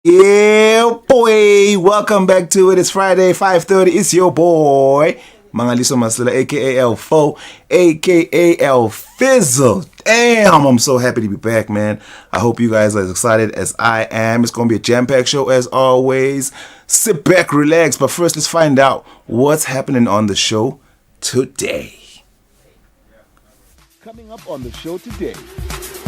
Yeah, boy. Welcome back to it. It's Friday, 5:30. It's your boy, Mangaliso Masila, aka L4, aka L Fizzle. Damn, I'm so happy to be back, man. I hope you guys are as excited as I am. It's going to be a jam-packed show as always. Sit back, relax. But first, let's find out what's happening on the show today. Coming up on the show today,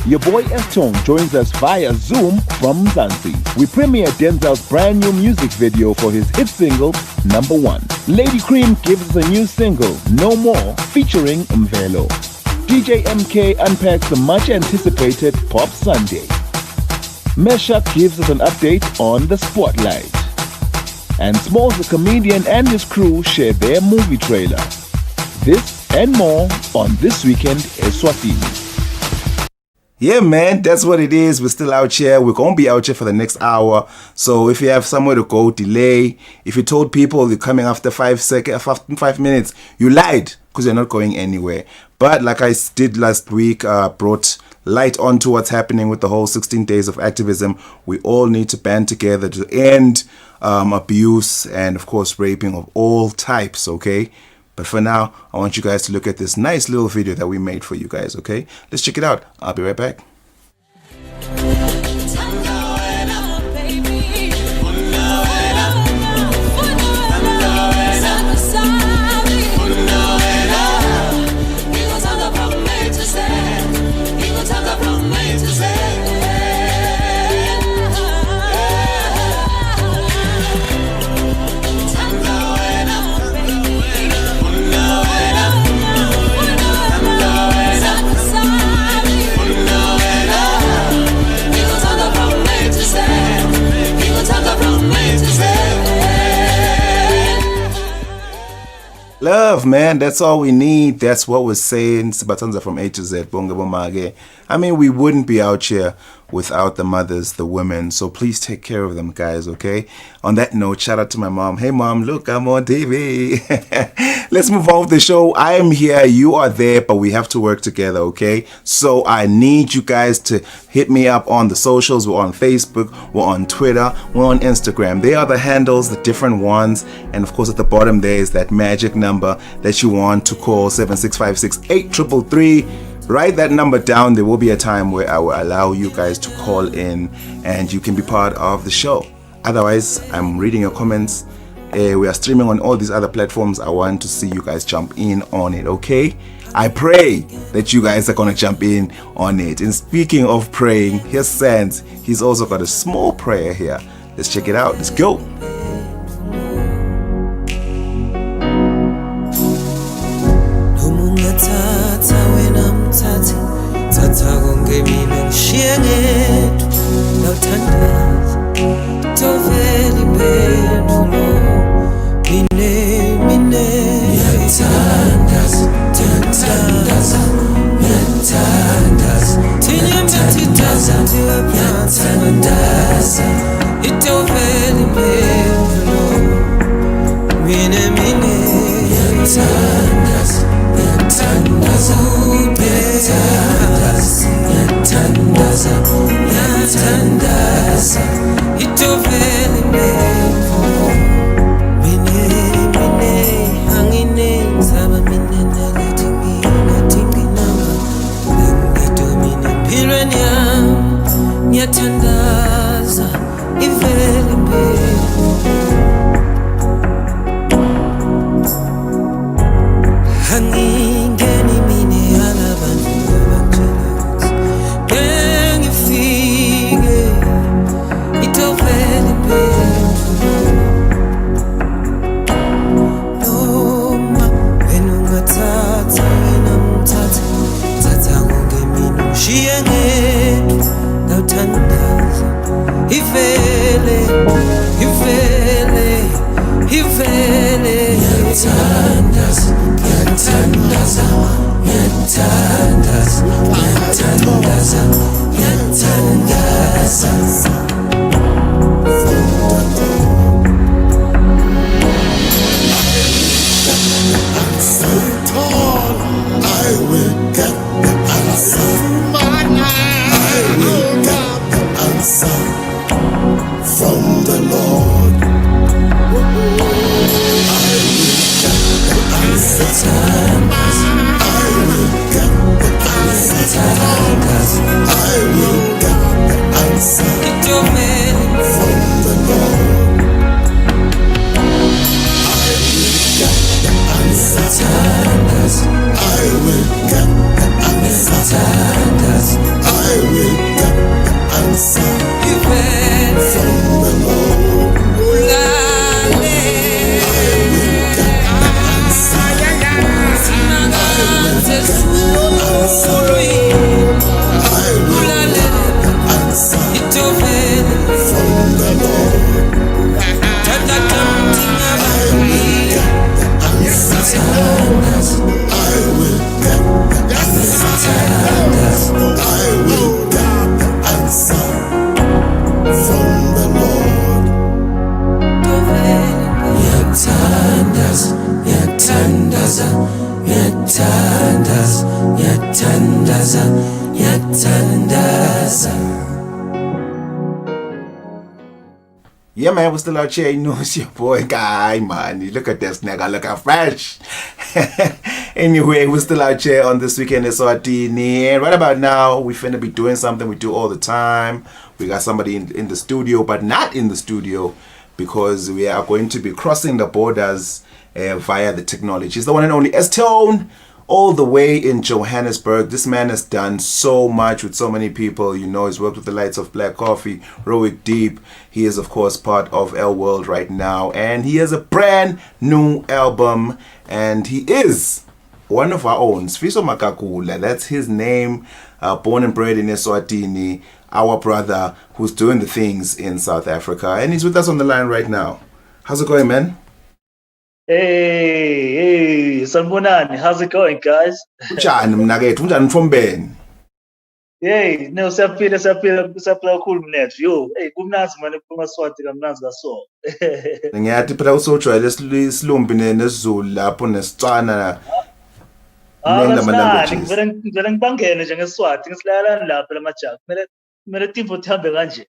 your boy S-Tone joins us via Zoom from Mzansi. We premiere Denzel's brand new music video for his hit single, Number One. Lady Cream gives us a new single, No More, featuring Mvelo. DJ MK unpacks the much anticipated Pop Sunday. Meshach gives us an update on the Spotlight. And Smalls the comedian and his crew share their movie trailer. This and more on This Weekend Eswatini. Yeah, man, that's what it is. We're still out here. We're going to be out here for the next hour. So if you have somewhere to go, delay. If you told people you're coming after 5 minutes, you lied because you're not going anywhere. But like I did last week, brought light onto what's happening with the whole 16 days of activism. We all need to band together to end abuse and, of course, raping of all types, okay? But for now, I want you guys to look at this nice little video that we made for you guys, okay? Let's check it out. I'll be right back. Love, man, that's all we need. That's what we're saying. Sibatanza from A to Z. I mean, we wouldn't be out here without the mothers, the women. So please take care of them, guys, okay? On that note, shout out to my mom. Hey, mom, look, I'm on TV. Let's move on with the show. I am here. You are there, but we have to work together, okay? So I need you guys to hit me up on the socials. We're on Facebook. We're on Twitter. We're on Instagram. They are the handles, the different ones. And, of course, at the bottom there is that magic number that you want to call, 7656-8333. Write that number down. There will be a time where I will allow you guys to call in and you can be part of the show. Otherwise, I'm reading your comments. We are streaming on all these other platforms. I want to see you guys jump in on it, okay? I pray that you guys are going to jump in on it. And speaking of praying, here's Sands. He's also got a small prayer here. Let's check it out. Let's go. Tata konke mina ngishiye ngedwa ngawuthandaza tovela impendulo mine ngiyathandaza thina mithithaza ngiyathandaza itovela impendulo mine ngiyathandaza Yathandaza itovele impendulo mine angine ngizaba mina nalethi nginama ngidomine empilweni yami ngiyathandaza ivele impendulo angingeni mine yalabantu abangela ukuthi bengifike itovele impela ngiyakuthandaza. Yeah, man, we're still out here. You know, it's your boy Guy, man. You look at this nigga, look how fresh. Anyway, we're still out here on this weekend in Eswatini. And right about now, we finna be doing something we do all the time. We got somebody in the studio, but not in the studio because we are going to be crossing the borders via the technology. It's the one and only S-Tone, all the way in Johannesburg. This man has done so much with so many people. You know, he's worked with the likes of Black Coffee, Roic Deep. He is, of course, part of L World right now. And he has a brand new album. And he is one of our own. Sfiso Makakula, that's his name. Born and bred in Eswatini. Our brother who's doing the things in South Africa. And he's with us on the line right now. How's it going, man? Hey, sanibonani. How's it going, guys? Unjani mnakethu? Unjani mfombeni? Hey, no, siyaphila kakhulu mnethu. Yo, hey, kumnandi manje kumaswati kamnandi kaso. Ngiyathi phela usojwayele isilumbi nesizulu lapho nesitswana Kasinani, ngivele ngibangene nje ngeSwati, ngisilalani lapha lamajazi. Kumele timfo tihambe kanje.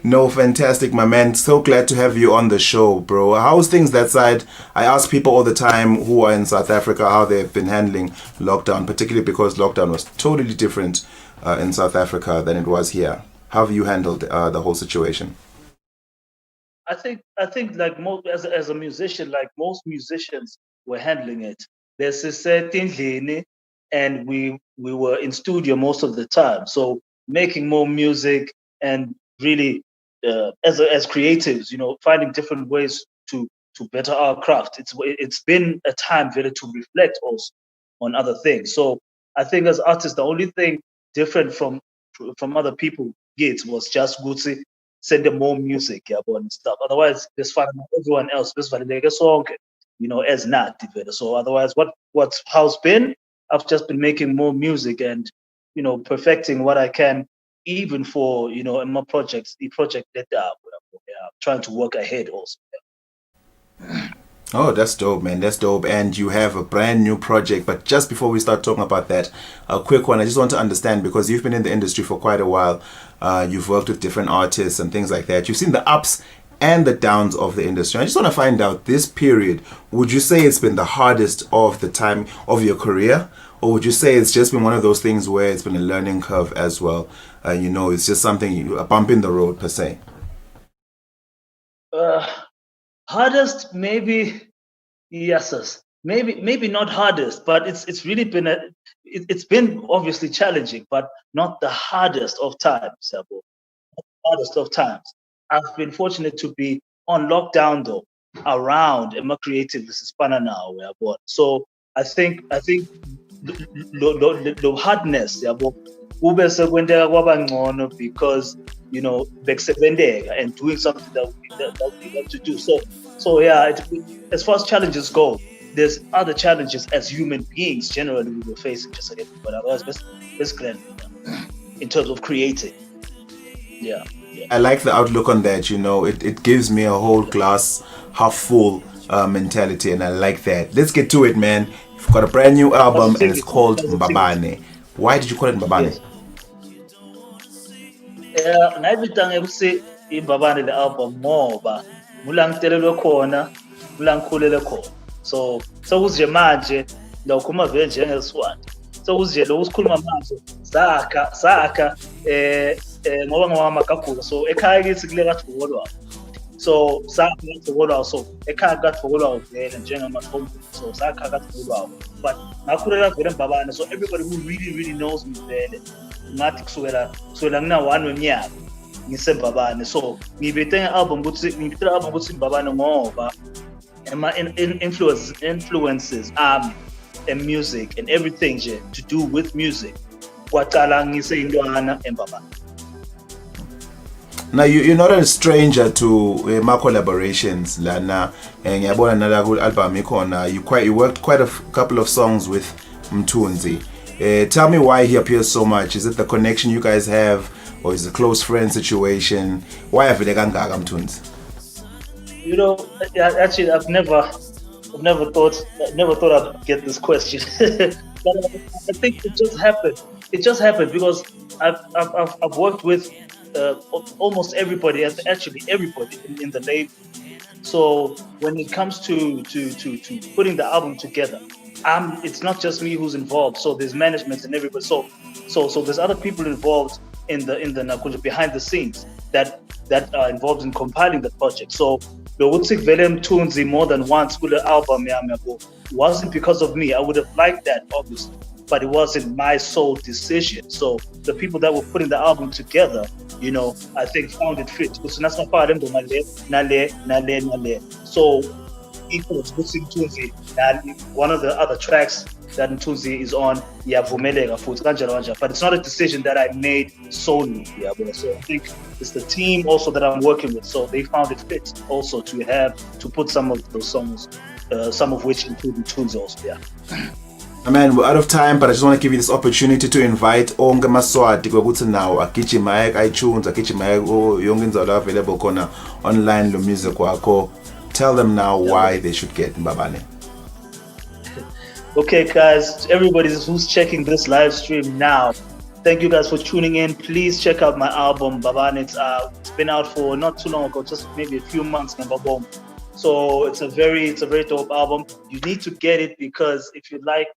No, fantastic, my man. So glad to have you on the show, bro. How's things that side? I ask people all the time who are in South Africa how they've been handling lockdown, particularly because lockdown was totally different in South Africa than it was here. How have you handled the whole situation? I think like most as a musician, like most musicians were handling it. There's a certain lane, and we were in studio most of the time. So making more music and really as creatives, you know, finding different ways to better our craft. It's been a time really to reflect also on other things. So I think as artists, the only thing different from other people gigs was just Gucci send them more music, yeah, and stuff. Otherwise, there's fun everyone else. This validate a song, you know, as not developed. So otherwise, what's how's been? I've just been making more music and, you know, perfecting what I can, even for, you know, in my projects, the project that I'm trying to work ahead also. Oh, that's dope, man. That's dope. And you have a brand new project. But just before we start talking about that, a quick one. I just want to understand, because you've been in the industry for quite a while. You've worked with different artists and things like that. You've seen the ups and the downs of the industry. I just want to find out, this period, would you say it's been the hardest of the time of your career? Or would you say it's just been one of those things where it's been a learning curve as well? You know, it's just something, a bump in the road per se. Hardest, maybe, yes, maybe not hardest, but it's really been it's been obviously challenging, but not the hardest of times, Sabo. Hardest of times. I've been fortunate to be on lockdown though, around Emma Creative. This is Pana now where I bought. So I think the hardness, Yabo, ube sekwenteka kwaba ngcono because, you know, bekusebenzeka and doing something that we love to do. So yeah, as far as challenges go, there's other challenges as human beings generally we were facing just like everybody else. Basically, in terms of creating, yeah. I like the outlook on that. You know, it gives me a whole glass half full mentality, and I like that. Let's get to it, man. You've got a brand new album and it's called Mbabane. Why did you call it Mbabane? Yeah, ngayibitanga ukuthi imbabane le album ngoba ngulangitelelwe khona, ulangikhulele khona. So sekuzije manje lokhuma vele njengeSwati. Sekuzije lo usikhuluma manje zakha ngoba ngwamagagula. So ekhaya kithi kule kaDvokolwayo. So sakha kaDvokolwayo, so ekhaya kaDvokolwayo vele njengamathombe. So sakha kaDvokolwayo. But ngakhulela vele Mbabane. So everybody who really knows me vele ngathi kusukela ngina 1 weminyaka ngisembabane. So ngibethe album ukuthi Mbabane ngoba my influences and music and everything to do with music kwaqala ngiseyintwana eMbabane. Now you're not a stranger to my collaborations lana ngiyabona nala ku album ikhona you worked quite a couple of songs with Mthunzi. Tell me why he appears so much. Is it the connection you guys have, or is it a close friend situation? Why have you kangaka Mthunzi? You know, actually, I've never thought I'd get this question. But I think it just happened. It just happened because I've worked with almost everybody, actually everybody in the label. So when it comes to putting the album together, it's not just me who's involved. So there's management and everybody. So there's other people involved in the Nakunja behind the scenes that are involved in compiling the project. So the Wutsik Velem Tunzi more than once with the album wasn't because of me. I would have liked that obviously, but it wasn't my sole decision. So the people that were putting the album together, I think found it fit. So that's not part of them. So equals Butsik Tunzi. One of the other tracks that Ntunzi is on, Vumelega Futhi kanjalo kanjalo. But it's not a decision that I made solely. So I think it's the team also that I'm working with. So they found it fit also to put some of those songs, some of which include Ntunzi also. Yeah. Man, we're out of time, but I just want to give you this opportunity to invite onke maswati kokuthi nawo agijima iTunes, agijima yonke indzawo available khona online lo music wakho. Tell them now why they should get Mbabane. Okay, guys, everybody who's checking this live stream now, thank you guys for tuning in. Please check out my album, Mbabane. It's been out for not too long ago, just maybe a few months now. So it's a very dope album. You need to get it because if you like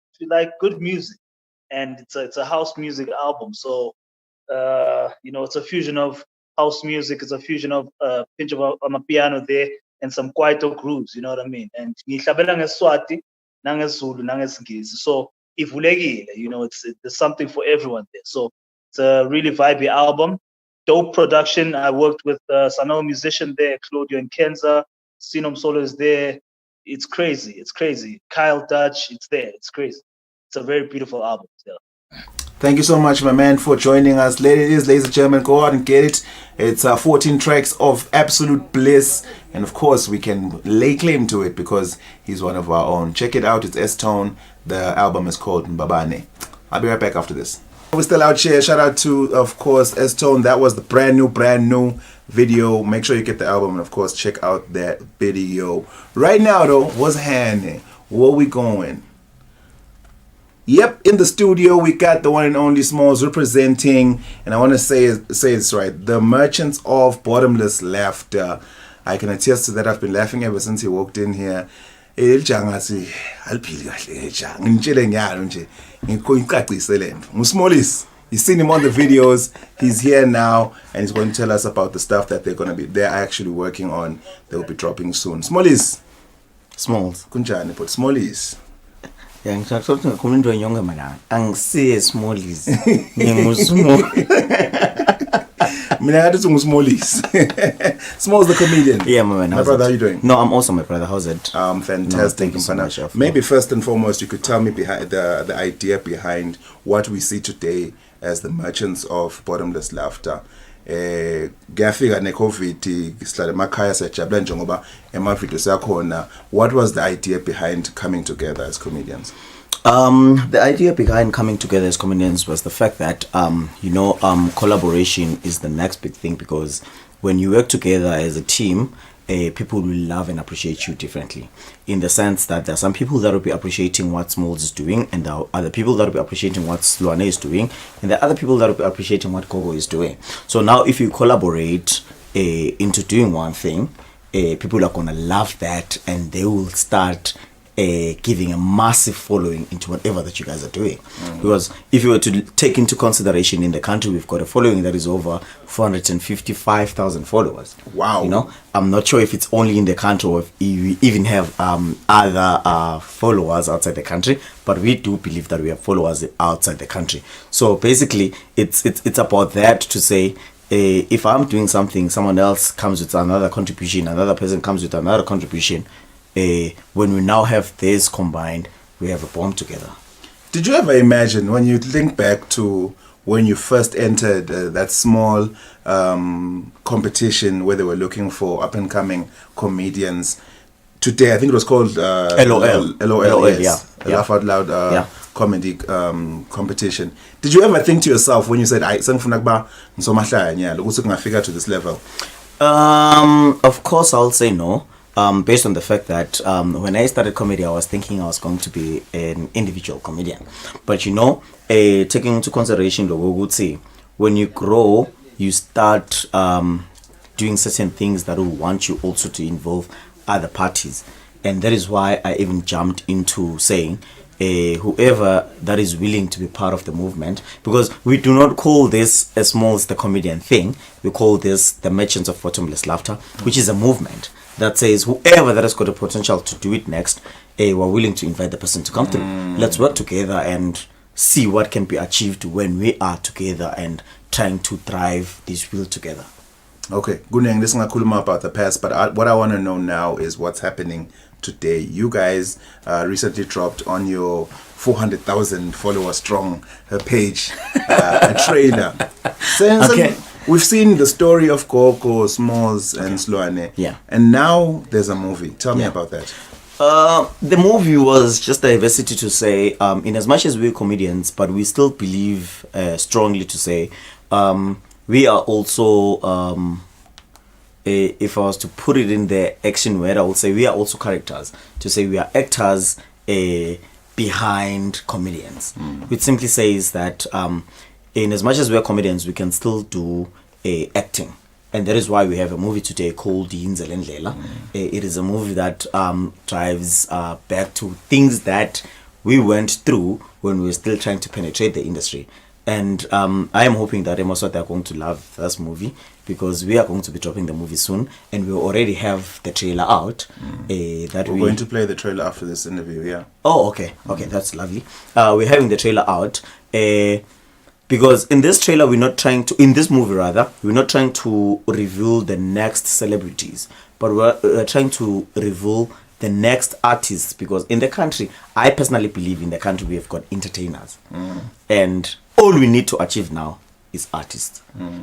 good music, and it's a house music album. So it's a fusion of house music. It's a fusion of pinch of a piano there and some kwaito grooves. You know what I mean? And ngihlabela ngeSwati, nangeZulu, nangeSingisi. So ivulekile, there's something for everyone there. So it's a really vibey album. Dope production. I worked with Sanoa musician there, Claudio and Kenza. Sinom Solo is there. It's crazy. Kyle Dutch, it's there. It's crazy. It's a very beautiful album. Yeah. Thank you so much, my man, for joining us. Ladies and gentlemen, go out and get it. It's 14 tracks of absolute bliss. And of course, we can lay claim to it because he's one of our own. Check it out. It's S-Tone. The album is called Mbabane. I'll be right back after this. We're still out here. Shout out to, of course, S-Tone. That was the brand new video. Make sure you get the album and, of course, check out that video. Right now, though, what's happening? Where we going? Yep, in the studio we got the one and only Smalls representing, and I want to say it's right, the Merchants of Bottomless Laughter. I can attest to that. I've been laughing ever since he walked in here. Musmolis, you've seen him on the videos. He's here now and he's going to tell us about the stuff that they're actually working on. They'll be dropping soon. Smalls kunjani, but Smalls. Yeah, ngishaqoqa ngikhuluma into enyonge mina. Angisiye Smalls. Ngingusmo. Mina ngathi ungusmallis. Smalls the comedian. Yeah, my brother, how you doing? No, I'm also my brother. How's it? Fantastic. No, so much, maybe first and foremost, you could tell me behind the idea behind what we see today as the Merchants of Bottomless Laughter. Gafika ne-COVID sihlala emakhaya siyajabula njengoba emavidiyo siyakhona. What was the idea behind coming together as comedians? The idea behind coming together as comedians was the fact that collaboration is the next big thing, because when you work together as a team, people will love and appreciate you differently, in the sense that there are some people that will be appreciating what Smalls is doing, and there are other people that will be appreciating what Luane is doing, and there are other people that will be appreciating what Gogo is doing. So now if you collaborate into doing one thing, people are going to love that, and they will start giving a massive following into whatever that you guys are doing. Because if you were to take into consideration, in the country we've got a following that is over 455,000 followers. Wow. I'm not sure if it's only in the country or if we even have other followers outside the country, but we do believe that we have followers outside the country. So basically it's about that, to say if I'm doing something, someone else comes with another contribution, another person comes with another contribution. When we now have this combined, we have a bomb together. Did you ever imagine, when you think back to when you first entered that small competition where they were looking for up-and-coming comedians? Today, I think it was called LOL, yes. Yeah. Laugh Out Loud comedy competition. Did you ever think to yourself when you said, to this level? Of course, I'll say no. based on the fact that when I started comedy, I was thinking I was going to be an individual comedian. But you know, taking into consideration the would say, when you grow, you start doing certain things that will want you also to involve other parties. And that is why I even jumped into saying, whoever that is willing to be part of the movement, because we do not call this as small as the comedian thing, we call this the Merchants of Bottomless Laughter, which is a movement that says whoever that has got a potential to do it next, we're willing to invite the person to come through. Let's work together and see what can be achieved when we are together and trying to drive this wheel together. Okay, Guneng, this is not about the past, but what I want to know now is what's happening today. You guys recently dropped on your 400,000 follower strong page a trailer. Okay. We've seen the story of Coco, Smalls, and Sloane. Yeah. And now there's a movie. Tell me about that. The movie was just diversity to say, in as much as we're comedians, but we still believe strongly to say, we are also, if I was to put it in the action word, I would say we are also characters. To say we are actors behind comedians. Which simply says that in as much as we are comedians, we can still do acting. And that is why we have a movie today called Yinzel and Lela. It is a movie that drives back to things that we went through when we were still trying to penetrate the industry. And I am hoping that Eswatini are going to love this movie, because we are going to be dropping the movie soon, and we already have the trailer out. We're going to play the trailer after this interview, yeah. Oh, okay. Okay, that's lovely. We're having the trailer out. Because in this trailer, in this movie rather, we're not trying to reveal the next celebrities, but we're trying to reveal the next artists, because in the country, I personally believe in the country we have got entertainers. And all we need to achieve now is artists.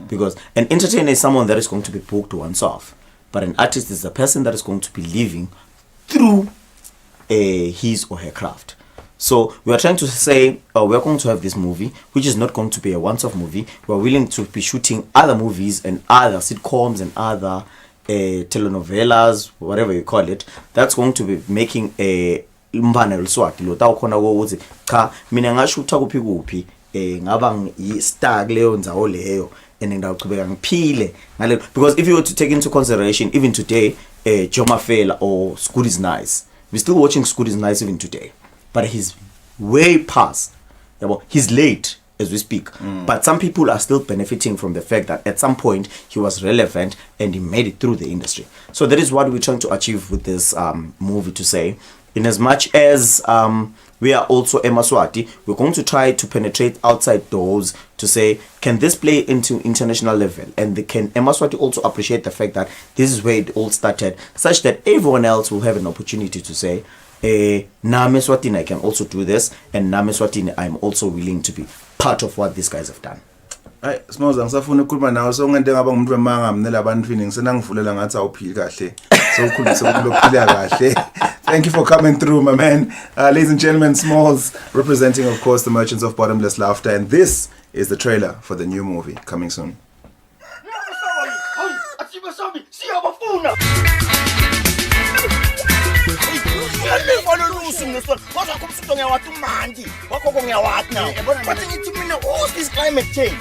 Because an entertainer is someone that is going to be booked once off, but an artist is a person that is going to be living through his or her craft. So we are trying to say we are going to have this movie, which is not going to be a once-off movie. We are willing to be shooting other movies and other sitcoms and other telenovelas, whatever you call it. That's going to be making a Mbana Eswatini lo tawukhona ukuthi cha mina ngashuta kuphi kuphi ngaba ngi-star kuleyo ndzawo leyo and ngidawuchubeka ngiphile ngale, because if you were to take into consideration even today Joma Fela or School is Nice, we're still watching School is Nice even today, but he's way past, he's late as we speak, but some people are still benefiting from the fact that at some point he was relevant and he made it through the industry. So that is what we're trying to achieve with this movie, to say in as much as we are also Eswatini, we're going to try to penetrate outside doors to say, can this play into international level? And can Eswatini also appreciate the fact that this is where it all started, such that everyone else will have an opportunity to say, na Eswatini, I can also do this, and na Eswatini, I'm also willing to be part of what these guys have done. Hayi Smoza ngisafuna ukukhuluma nawe so ngento engaba ngumuntu wemanga mina labantwini ngisenangivulela ngathi awuphili kahle so ukhulisa ukuphila kahle. Thank you for coming through, my man. Ladies and gentlemen, Smalls, representing of course the Merchants of Bottomless Laughter, and this is the trailer for the new movie coming soon. What's this climate change?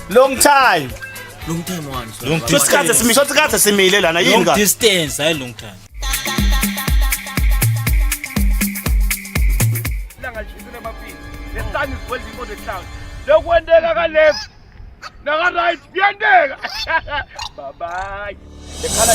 Long time. Long time once. Long distance, I long time. The sun is waiting for the clouds. Look when they got left. Now right, bye bye. The color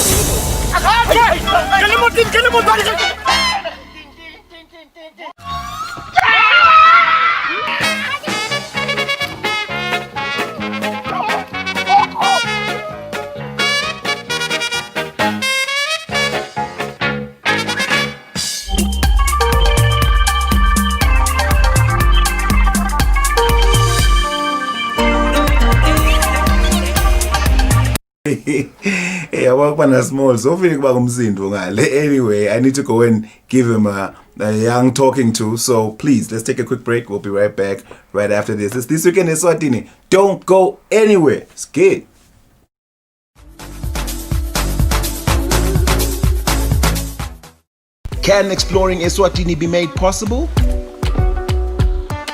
Hey, I work on a small, so feeling about anyway, I need to go and give him a young talking to. So please, let's take a quick break. We'll be right back right after this. It's This Weekend in Eswatini. Don't go anywhere. It's good. Can exploring Eswatini be made possible?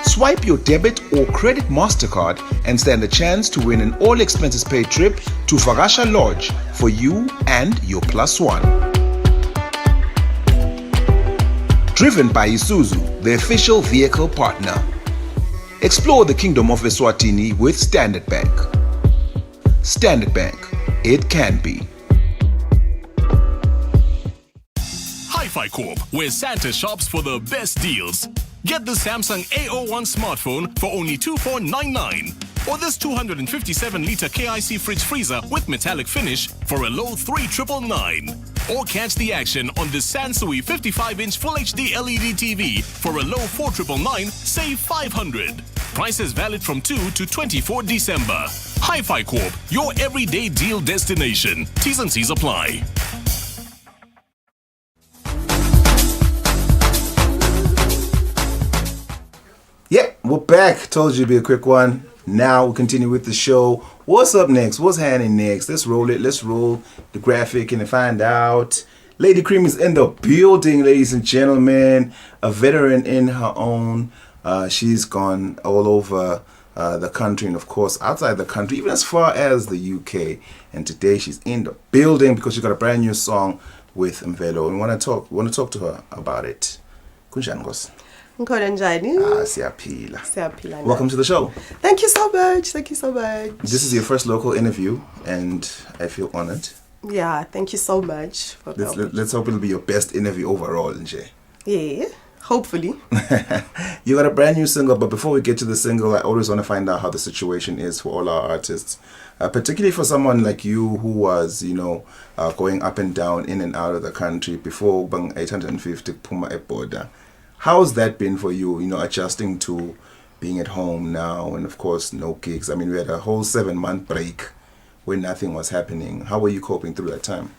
Swipe your debit or credit MasterCard and stand a chance to win an all-expenses-paid trip to Vakasha Lodge for you and your plus one. Driven by Isuzu, the official vehicle partner. Explore the kingdom of Eswatini with Standard Bank. Standard Bank, it can be. Hi-Fi Corp, where Santa shops for the best deals. Get the Samsung A01 smartphone for only $2499. Or this 257-liter KIC fridge freezer with metallic finish for a low $3,999. Or catch the action on the Sansui 55-inch Full HD LED TV for a low $4,999, save $500. Prices valid from 2 to 24 December. Hi-Fi Corp, your everyday deal destination. T's and C's apply. Yeah, we're back. Told you it'd be a quick one. Now we'll continue with the show. What's up next? What's happening next? Let's roll it. Let's roll the graphic and find out. Lady Cream is in the building, ladies and gentlemen. A veteran in her own. She's gone all over the country and, of course, outside the country, even as far as the UK. And today she's in the building because she got a brand new song with Mvelo. And we want to talk to her about it. Kunjani Nkosi? Siyaphila. Welcome to the show. Thank you so much. This is your first local interview, and I feel honored. Yeah, thank you so much. For Let's hope it'll be your best interview overall, Nje. Yeah, hopefully. You got a brand new single, but before we get to the single, I always want to find out how the situation is for all our artists, particularly for someone like you who was, going up and down, in and out of the country before Bang 850 Puma at border. How's that been for you, adjusting to being at home now and, of course, no gigs? I mean, we had a whole 7-month break where nothing was happening. How were you coping through that time?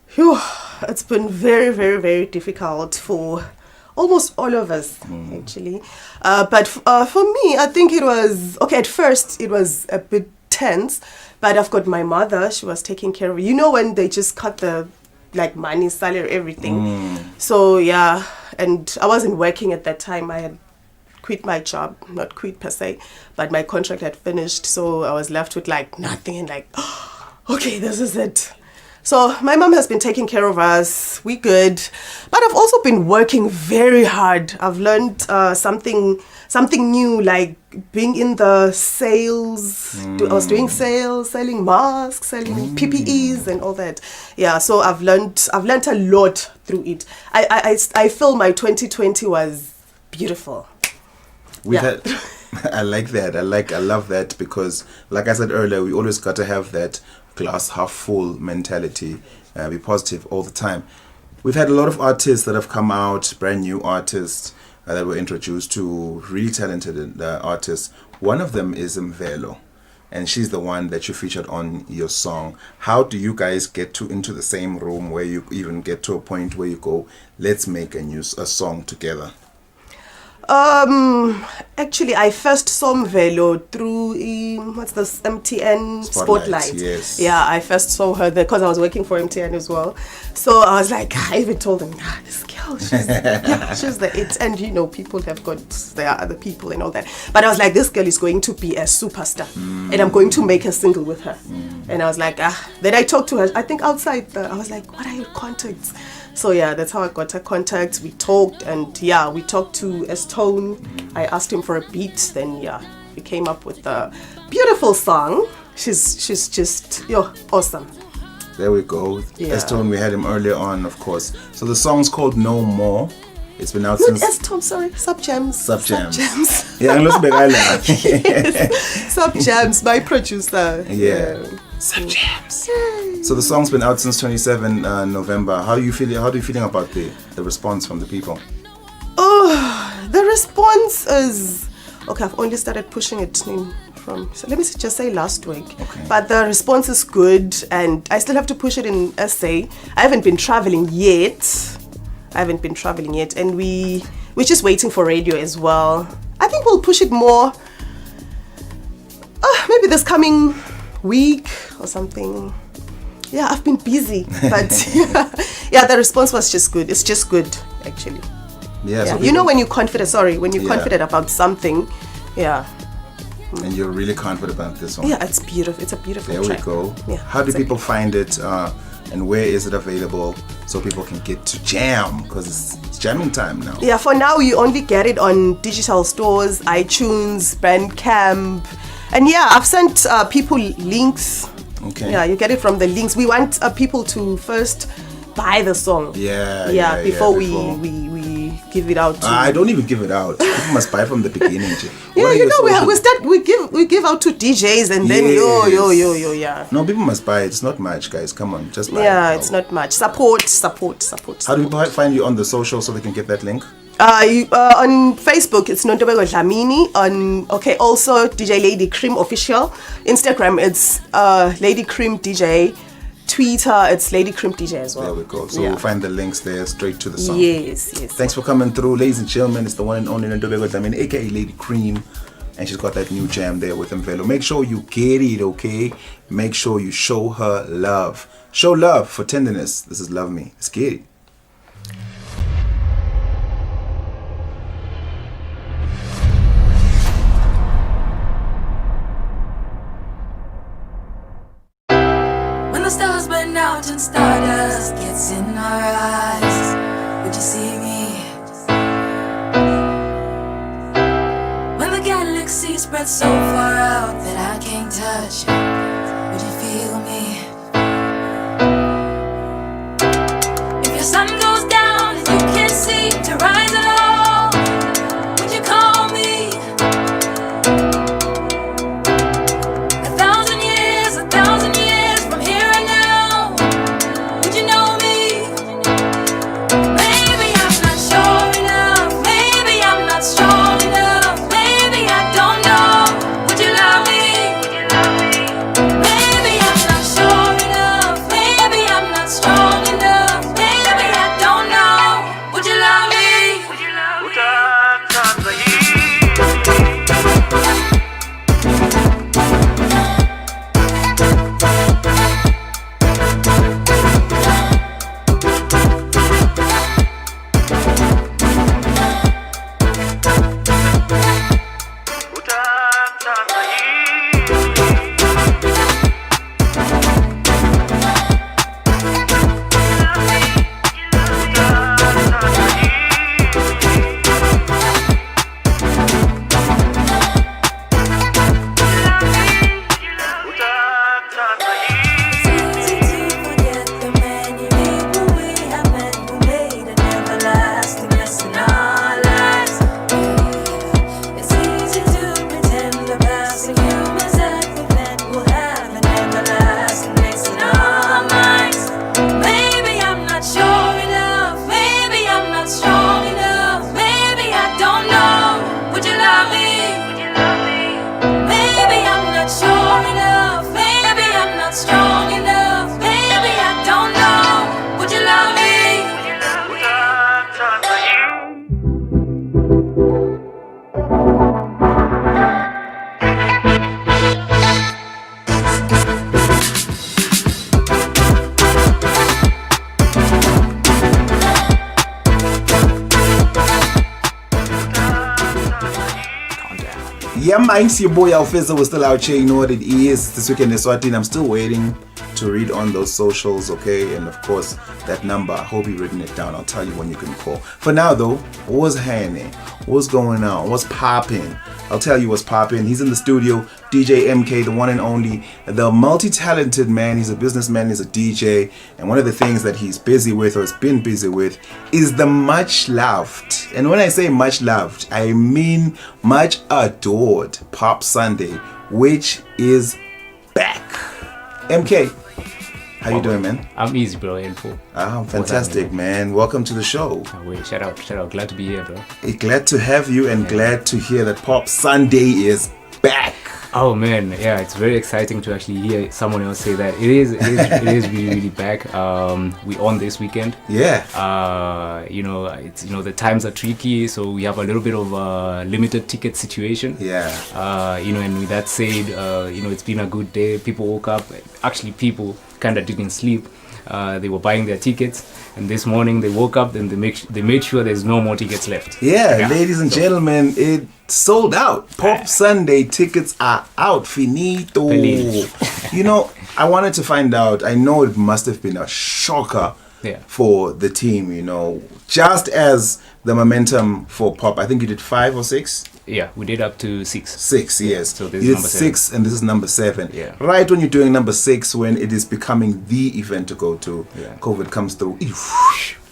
Phew, it's been very, very, very difficult for almost all of us, actually. But for me, I think it was, at first it was a bit tense, but I've got my mother. She was taking care of, when they just cut the money, salary, everything. So yeah, and I wasn't working at that time. I had quit my job, not quit per se, but my contract had finished. So I was left with nothing and okay, this is it. So my mom has been taking care of us. We good, but I've also been working very hard. I've learned something new, like being in the sales. I was doing sales, selling masks, selling PPEs and all that. Yeah, so I've learned a lot through it. I feel my 2020 was beautiful. I like that. I love that because, like I said earlier, we always got to have that glass half full mentality, be positive all the time. We've had a lot of artists that have come out, brand new artists that were introduced to, really talented artists. One of them is Mvelo, and she's the one that you featured on your song. How do you guys get into the same room where you even get to a point where you go, let's make a song together? Actually, I first saw Mvelo through MTN Spotlight. Yes. Yeah, I first saw her there because I was working for MTN as well. So I was like, I even told them, this girl, she's the it. And people have got their other people and all that. But I was like, this girl is going to be a superstar, and I'm going to make a single with her. And I was like, Then I talked to her. I think outside, I was like, what are your contacts? So yeah, that's how I got her contacts. We talked, and yeah, we talked to Stone. I asked him for a beat, then yeah, we came up with a beautiful song. She's just awesome. There we go. Yeah. Stone, we had him earlier on, of course. So the song's called No More. It's been out Not since... Stone, sorry, Sub Gems. Yeah, let's be right. Yes. Sub Gems, my producer. Yeah. Sub Gems. So the song's been out since 27 November. How are you feeling about the response from the people? Oh, the response is... Okay, I've only started pushing it in so let me just say last week. Okay. But the response is good, and I still have to push it in SA. I haven't been traveling yet. And we're just waiting for radio as well. I think we'll push it more. Maybe this coming week or something. Yeah, I've been busy, but yeah, the response was just good. It's just good, actually. Yeah. Yeah. So You know, when you're confident. When you're confident about something, yeah. And you're really confident about this one. Yeah, it's beautiful. It's a beautiful There track. we go. Yeah, How do people find it, and where is it available so people can get to jam? Because it's jamming time now. Yeah, for now you only get it on digital stores, iTunes, Bandcamp, and yeah, I've sent people links. Okay. Yeah, you get it from the links. We want people to first buy the song. Yeah. Before we give it out. I don't even give it out. People must buy from the beginning. Yeah, you know, we give out to DJs and then yo, yeah. No, people must buy it. It's not much, guys. Come on, just buy it. Yeah, it's not much. Support. How do people find you on the social so they can get that link? On Facebook, it's Nontobeko Dlamini. Also DJ Lady Cream Official. Instagram, it's Lady Cream DJ. Twitter, it's Lady Cream DJ as well. There we go. So we'll find the links there straight to the song. Yes. Thanks for coming through, ladies and gentlemen. It's the one and only Nontobeko Dlamini, aka Lady Cream. And she's got that new jam there with Mvelo. Make sure you get it, okay? Make sure you show her love. Show love for tenderness. This is Love Me. Let's get it. The stars burn out and stardust gets in our eyes. Would you see me? When the galaxy spreads so far out that I can't touch it, would you feel me? If your sun goes down and you can't seem to rise at all, would you call me? 1,000 years from here. Yeah, man, it's your boy Alfeza. We're still out here. You know what it is. This weekend in Eswatini. I'm still waiting to read on those socials, okay? And of course, that number. I hope you've written it down. I'll tell you when you can call. For now, though, what's happening? What's going on? What's popping? I'll tell you what's popping. He's in the studio. DJ MK, the one and only, the multi-talented man. He's a businessman. He's a DJ. And one of the things that he's busy with, or has been busy with, is the much loved. And when I say much loved, I mean much adored Pop Sunday, which is back. MK, how you doing, man? I'm easy, bro. Info. Fantastic, man. Welcome to the show. Shout out. Glad to be here, bro. Glad to have you and glad to hear that Pop Sunday is back. Oh man, yeah, it's very exciting to actually hear someone else say that. It is really, really back. We on this weekend. Yeah. It's the times are tricky, so we have a little bit of a limited ticket situation. Yeah. And with that said, it's been a good day. People woke up. Actually, people kind of didn't sleep. They were buying their tickets, and this morning they woke up and they made sure there's no more tickets left. Yeah, ladies and gentlemen, it sold out. Pop Sunday tickets are out. Finito. I wanted to find out. I know it must have been a shocker for the team, just as the momentum for Pop. I think you did 5 or 6. Yeah, we did up to 6. 6, yes. So this you is did number 6, and this is number 7. Yeah. Right when you're doing number 6, when it is becoming the event to go to, COVID comes through.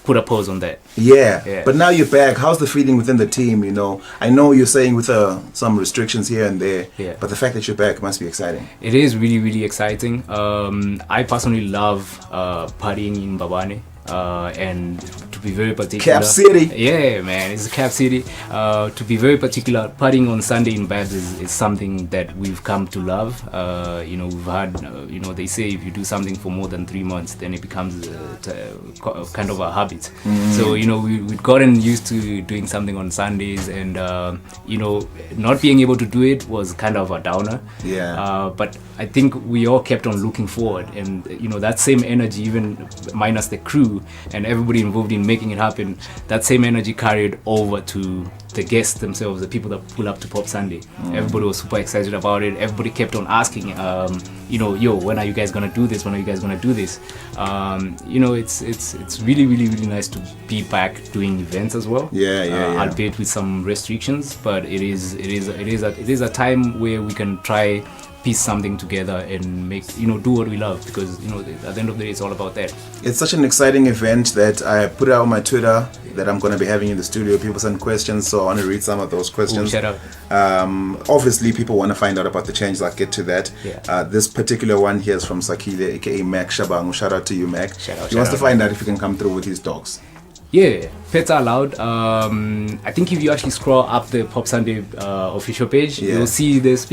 Put a pause on that. Yeah. But now you're back. How's the feeling within the team? I know you're saying with some restrictions here and there, but the fact that you're back must be exciting. It is really, really exciting. I personally love partying in Babane. And to be very particular, Cap City. Yeah, man, it's a Cap City. To be very particular, partying on Sunday in Babs is something that we've come to love. We've had, they say if you do something for more than 3 months, then it becomes kind of a habit. So we've gotten used to doing something on Sundays, and not being able to do it was kind of a downer. Yeah. But I think we all kept on looking forward, and that same energy, even minus the crew and everybody involved in making it happen, that same energy carried over to the guests themselves, the people that pull up to Pop Sunday. Everybody was super excited about it. Everybody kept on asking, when are you guys gonna do this? When are you guys gonna do this? It's really, really, really nice to be back doing events as well. Yeah. Albeit with some restrictions, but it is a time where we can try piece something together and make do what we love, because at the end of the day it's all about that. It's such an exciting event that I put out on my Twitter that I'm going to be having in the studio. People send questions, so I want to read some of those questions. Shout out. Obviously people want to find out about the changes. I'll get to that. Yeah. This particular one here is from Sakile, aka Mac Shabangu. Shout out to you, Mac. He wants to find out if he can come through with his dogs. Yeah, pets are allowed. I think if you actually scroll up the Pop Sunday official page, you'll see there's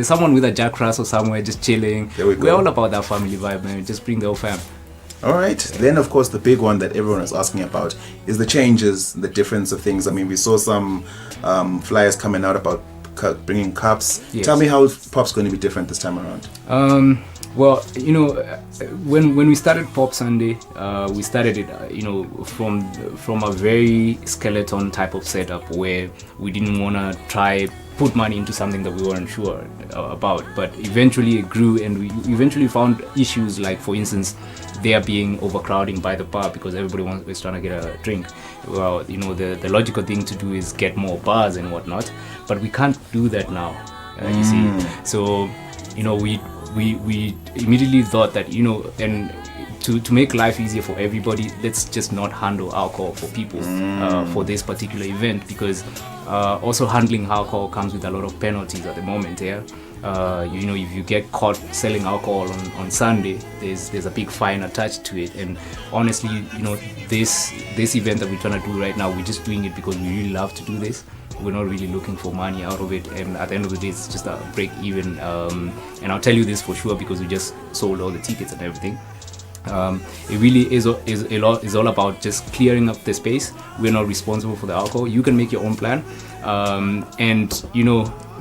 someone with a Jack Russell somewhere just chilling. There we go. We're all about that family vibe, man. Just bring the whole fam. All right. Then, of course, the big one that everyone is asking about is the changes, the difference of things. I mean, we saw some flyers coming out about bringing cups. Yes. Tell me how Pop's going to be different this time around. Well, when we started Pop Sunday, we started it, from a very skeleton type of setup where we didn't want to try put money into something that we weren't sure about. But eventually it grew, and we eventually found issues like, for instance, there being overcrowding by the bar because everybody was trying to get a drink. Well, the logical thing to do is get more bars and whatnot, but we can't do that now. You see, so we immediately thought that and to make life easier for everybody, let's just not handle alcohol for people for this particular event, because also handling alcohol comes with a lot of penalties at the moment. If you get caught selling alcohol on Sunday, there's a big fine attached to it. And honestly, this event that we're trying to do right now, we're just doing it because we really love to do this. We're not really looking for money out of it, and at the end of the day it's just a break even. And I'll tell you this for sure because we just sold all the tickets and everything. It really is all about just clearing up the space. We're not responsible for the alcohol. You can make your own plan, and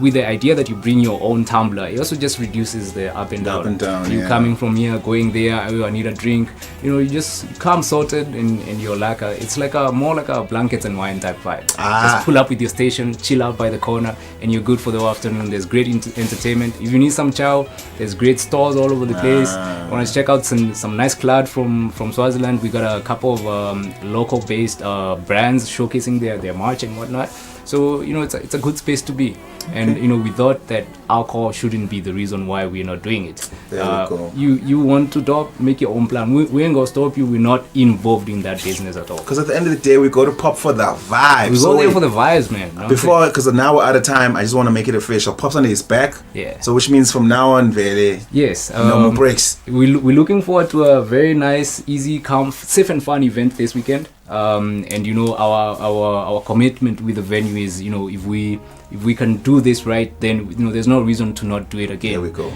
with the idea that you bring your own tumbler, it also just reduces the up and down. You coming from here, going there, oh, I need a drink. You just come sorted, and you're like it's like more like a blankets and wine type vibe. Just pull up with your station, chill out by the corner, and you're good for the afternoon. There's great entertainment. If you need some chow, there's great stores all over the place. Want to check out some nice clad from Swaziland? We got a couple of local based brands showcasing their merch and whatnot. So it's a good space to be. And we thought that alcohol shouldn't be the reason why we're not doing it. There we go. You want to stop, make your own plan. We ain't gonna stop you. We're not involved in that business at all. Because at the end of the day, we go to Pop for the vibes. We go there for the vibes, man. Before, because now we're out of time, I just want to make it official. Pop Sunday is back. Yeah. So which means from now on, Vele, yes, no more breaks. We're looking forward to a very nice, easy, calm, safe and fun event this weekend. And you know, our commitment with the venue is, you know, if we can do this right, then, you know, there's no reason to not do it again. There we go.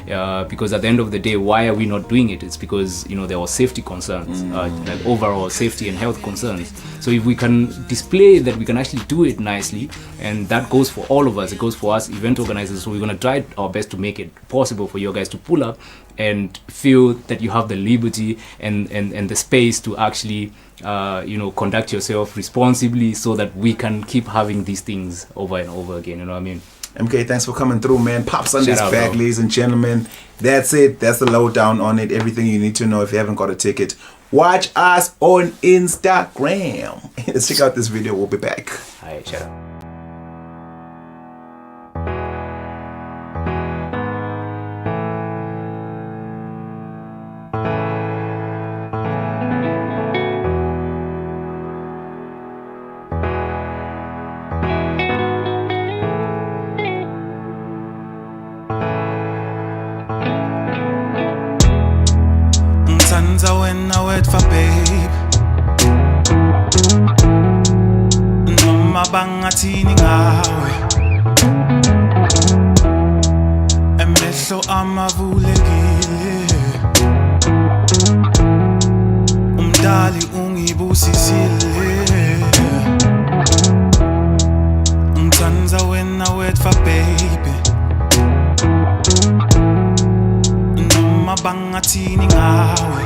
Because at the end of the day, why are we not doing it? It's because, you know, there were safety concerns, like overall safety and health concerns. So if we can display that we can actually do it nicely, and that goes for all of us, it goes for us event organizers. So we're gonna try our best to make it possible for you guys to pull up and feel that you have the liberty and the space to actually you know, conduct yourself responsibly, so that we can keep having these things over and over again. You know what I mean? MK, thanks for coming through, man. Pop Sunday's Shout out, back, bro. ladies and gentlemen. That's it. That's the lowdown on it. Everything you need to know if you haven't got a ticket. Watch us on Instagram. Let's check out this video. We'll be back. Alright, shout out. Ngithanza wena wetfa babe, noma bangathini ngawe, emehlo amavulekile, umdali ungibusisile. Ngithanza wena wetfa baby, noma bangathini ngawe,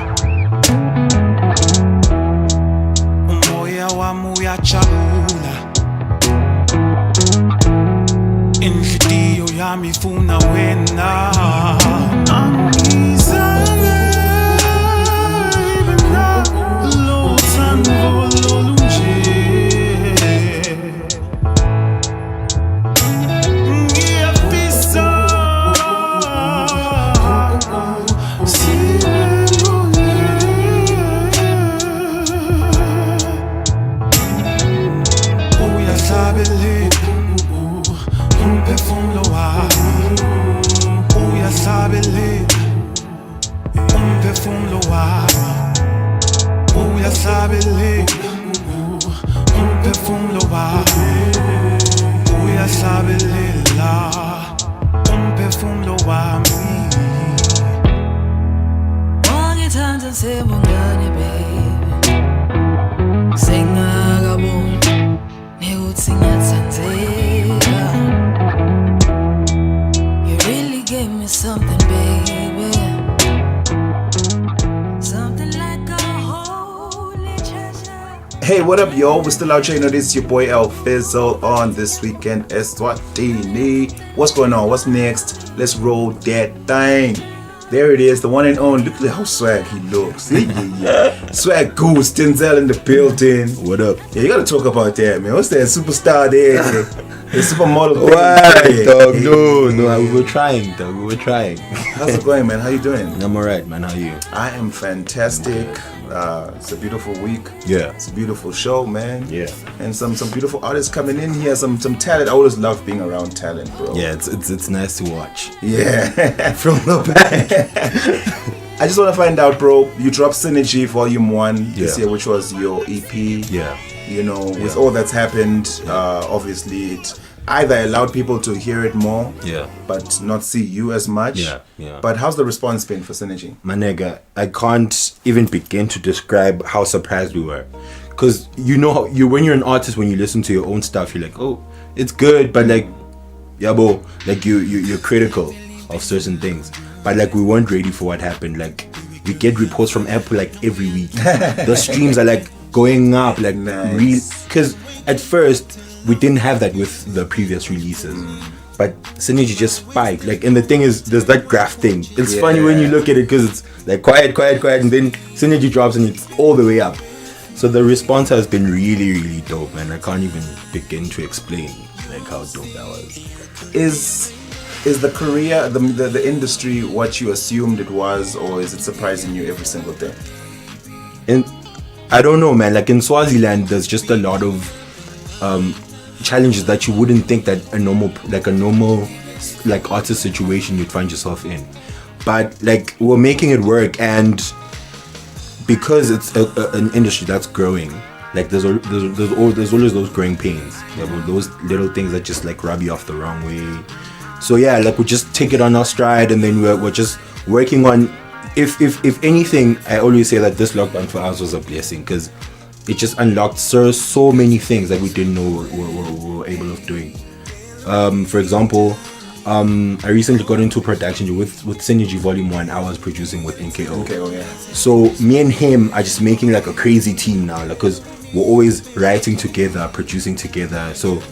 umoya wami uyajabula, inhliziyo yami ifuna wena. Angizange ibe nalo uthando lolunje, ngiyafisa umphefumulo wami, uyahlabeleka umphefumulo wami, uyahlabeleka umphefumulo wami, uyahlabelela umphefumulo wami. Wangithanda sebungane baby, sengakaboni nekuthi ngiyathandeka. You really gave me something baby, something like a holy treasure. Hey, what up, y'all? We're still out here. You know, this is your boy El Fizzle on This Weekend Eswatini. What's going on? What's next? Let's roll that thing. There it is, the one and only. Look at how swag he looks. Yeah. Swag Goose, Denzel in the building. What up? Yeah, you gotta talk about that, man. What's that superstar there? The supermodel. Why, dog? No, we were trying, dog. We were trying. How's it going, man? How you doing? I'm alright, man. How are you? I am fantastic. It's a beautiful week. Yeah. It's a beautiful show, man. Yeah. And some beautiful artists coming in here. Some talent. I always love being around talent, bro. Yeah, it's nice to watch. Yeah. From the back. I just want to find out, bro. You dropped Synergy Volume 1 this Yeah. year, which was your EP. Yeah. You know, with all that's happened, obviously it either allowed people to hear it more, Yeah. but not see you as much. Yeah. But how's the response been for Synergy? My nigga, I can't even begin to describe how surprised we were. Cause you know how when you're an artist, when you listen to your own stuff, you're like, oh, it's good, but like, yeah, bro, like you're critical of certain things. But like we weren't ready for what happened. Like we get reports from Apple like every week. The streams are like going up, like because at first we didn't have that with the previous releases. But Synergy just spiked. Like, and the thing is, there's that graph thing. It's funny when you look at it because it's like quiet, and then Synergy drops and it's all the way up. So the response has been really, really dope, man. I can't even begin to explain like how dope that was. Is the career, the industry what you assumed it was, or is it surprising you every single day? And I don't know, man. Like in Swaziland, there's just a lot of challenges that you wouldn't think that a normal like artist situation you'd find yourself in. But like we're making it work, and because it's an industry that's growing, like there's always those growing pains, yeah, but those little things that just like rub you off the wrong way. So yeah, like we just take it on our stride, and then we're just working on. If anything, I always say that this lockdown for us was a blessing, because it just unlocked so many things that we didn't know we were able of doing. For example, I recently got into production with Synergy Volume 1. I was producing with NKO. NKO, yeah. So me and him are just making like a crazy team now, because we're always writing together, producing together. So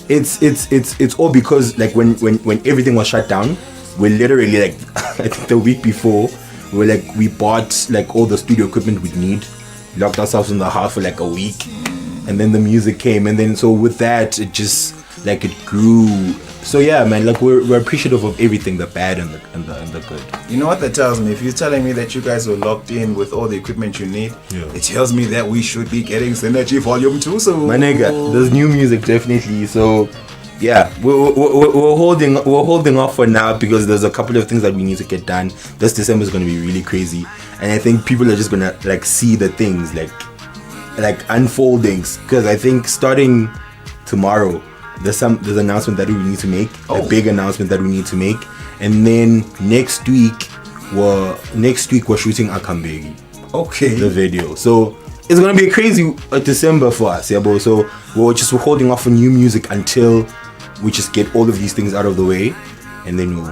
it's all because like when everything was shut down, we literally like I think the week before we bought like all the studio equipment we need, locked ourselves in the house for like a week, and then the music came, and then so with that it just like it grew. So yeah, man, like we're appreciative of everything, the bad and the good. You know what that tells me? If you're telling me that you guys were locked in with all the equipment you need, Yeah. it tells me that we should be getting Synergy Volume 2 soon. My nigga, there's new music definitely. So yeah, we're holding off for now, because there's a couple of things that we need to get done. This December is going to be really crazy, and I think people are just gonna like see the things like unfolding, because I think starting tomorrow there's an announcement that we need to make, a big announcement that we need to make, and then next week we're shooting Akambegi. Okay. The video. So it's gonna be a crazy December for us, yeah, bro. So we're holding off on new music until we just get all of these things out of the way, and then we'll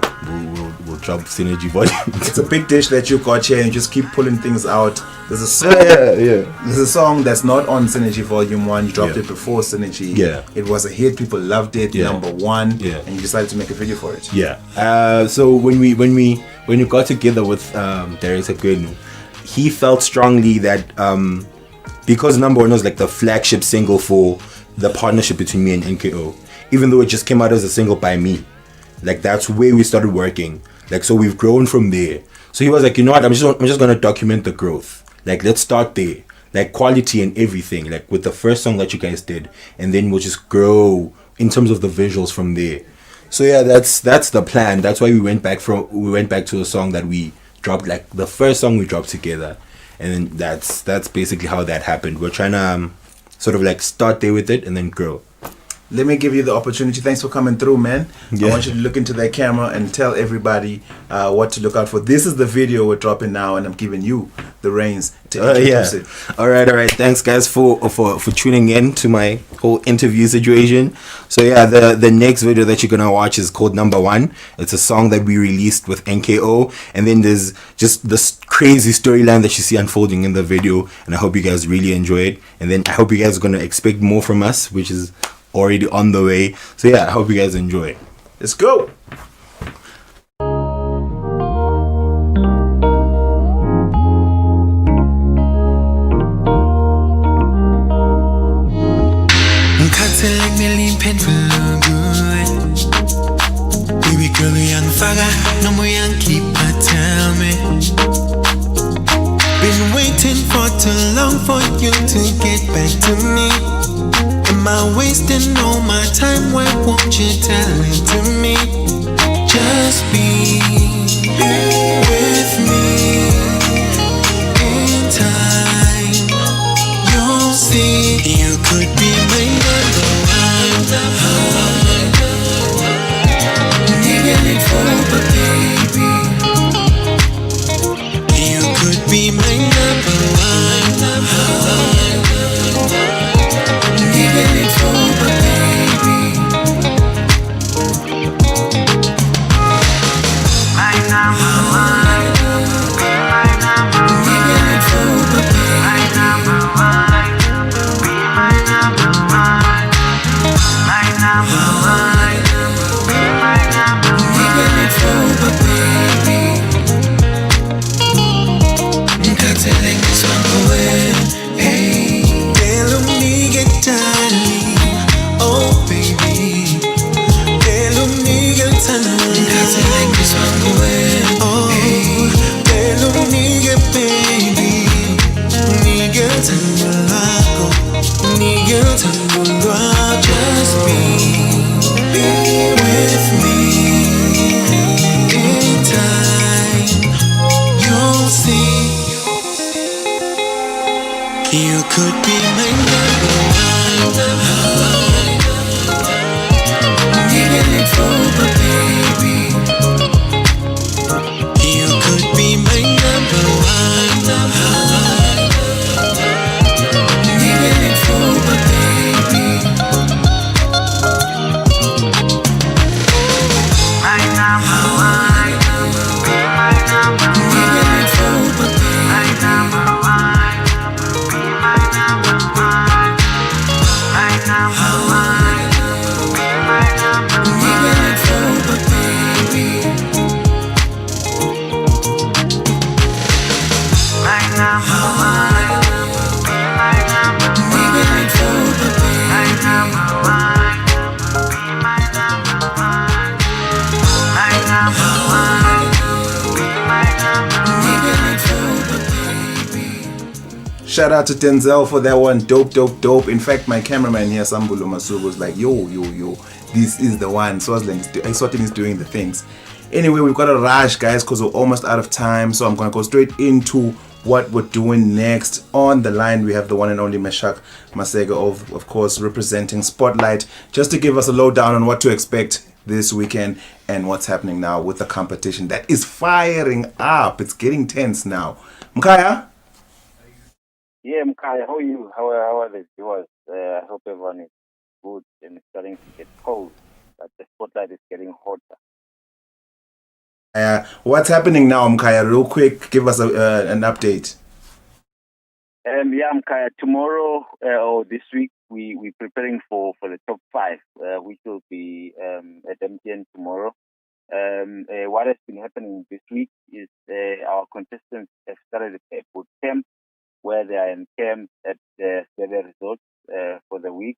drop Synergy Volume. It's a big dish that you got here, and you just keep pulling things out. There's a song. Yeah. There's a song that's not on Synergy Volume 1. You dropped it before Synergy. Yeah. It was a hit. People loved it. Yeah. #1. Yeah. And you decided to make a video for it. Yeah. So when we got together with Director Gwenu, he felt strongly that because #1 was like the flagship single for the partnership between me and NKO, even though it just came out as a single by me, like that's where we started working. Like, so we've grown from there. So he was like, you know what, I'm just gonna document the growth. Like, let's start there, like quality and everything, like with the first song that you guys did, and then we'll just grow in terms of the visuals from there. So yeah, that's the plan. That's why we went back to a song that we dropped, like the first song we dropped together, and then that's basically how that happened. We're trying to sort of like start there with it and then grow. Let me give you the opportunity. Thanks for coming through, man. Yeah. I want you to look into that camera and tell everybody what to look out for. This is the video we're dropping now, and I'm giving you the reins to introduce it. All right. Thanks, guys, for tuning in to my whole interview situation. So yeah, the next video that you're gonna watch is called #1. It's a song that we released with NKO, and then there's just this crazy storyline that you see unfolding in the video, and I hope you guys really enjoy it. And then I hope you guys are gonna expect more from us, which is already on the way. So yeah, I hope you guys enjoy. Let's go. Baby girl, young fagger, no more young keeper, tell me. Been waiting for too long for you to get back to me. Am I wasting all my time? Why won't you tell it to me? Just be with me. In time, you'll see you could be my #1. Needing it for the baby. You could be my #1. Needing it for the baby. Shout out to Denzel for that one. Dope, dope, dope. In fact, my cameraman here, Sambulu Masugo, was like, yo, this is the one. Eswatini is doing the things. Anyway, we've got a rush, guys, because we're almost out of time. So I'm going to go straight into what we're doing next. On the line, we have the one and only Meshach Masego, of course, representing Spotlight, just to give us a lowdown on what to expect this weekend and what's happening now with the competition that is firing up. It's getting tense now. Mkaya? Yeah, Mkaya, how are you? How are the viewers? I hope everyone is good and it's starting to get cold, but the spotlight is getting hotter. What's happening now, Mkaya? Real quick, give us an update. Yeah, Mkaya, tomorrow or this week, we're preparing for the top 5, which will be at MTN tomorrow. What has been happening this week is our contestants have started a boot camp where they are in camp at the resort for the week.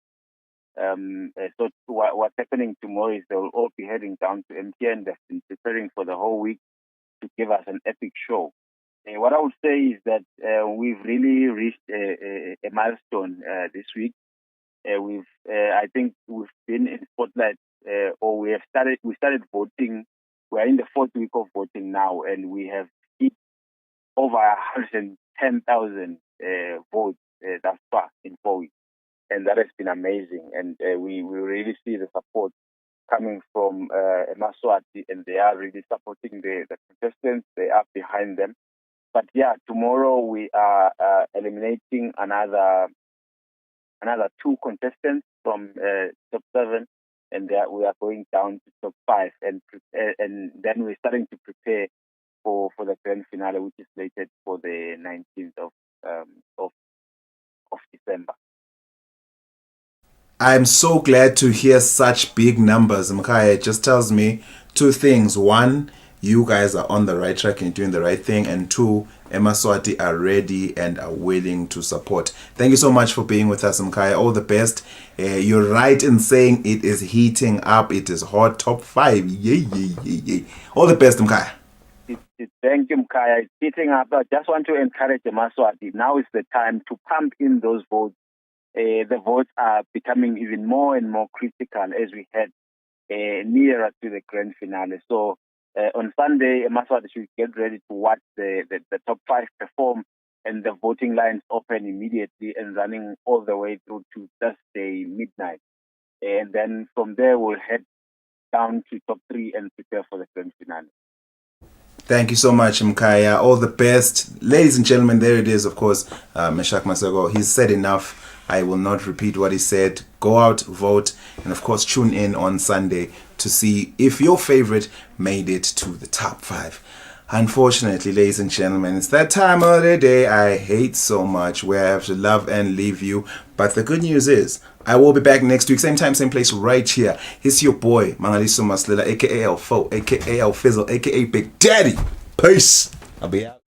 So what's happening tomorrow is they will all be heading down to MTN. They've been preparing for the whole week to give us an epic show. What I would say is that we've really reached a milestone this week. I think we've been in Spotlight, or we started voting. We're in the 4th week of voting now, and we have hit over 110,000 votes thus far in 4 weeks. And that has been amazing. And we really see the support coming from Eswatini, and they are really supporting the contestants. They are behind them. But yeah, tomorrow we are eliminating another 2 contestants from top 7, and we are going down to top 5, and then we're starting to prepare for the grand finale, which is slated for the 19th of December. I'm so glad to hear such big numbers, Mkaya. It just tells me 2 things. 1, you guys are on the right track and doing the right thing. And 2, Eswatini are ready and are willing to support. Thank you so much for being with us, Mkaya. All the best. You're right in saying it is heating up. It is hot. Top 5. Yay. All the best, Mkaya. Thank you, Mkaya. It's heating up. I just want to encourage Eswatini. Now is the time to pump in those votes. The votes are becoming even more and more critical as we head nearer to the grand finale. So on Sunday, Eswatini should get ready to watch the top 5 perform, and the voting lines open immediately and running all the way through to Thursday midnight. And then from there, we'll head down to top 3 and prepare for the grand finale. Thank you so much, Mkaya. All the best. Ladies and gentlemen, there it is, of course, Meshach Masego. He's said enough. I will not repeat what he said. Go out, vote, and of course tune in on Sunday to see if your favorite made it to the top 5. Unfortunately, ladies and gentlemen, it's that time of the day I hate so much, where I have to love and leave you. But the good news is, I will be back next week, same time, same place, right here. It's your boy, Mangaliso Maslila, aka El Fo, aka El Fizzle, aka Big Daddy. Peace. I'll be out.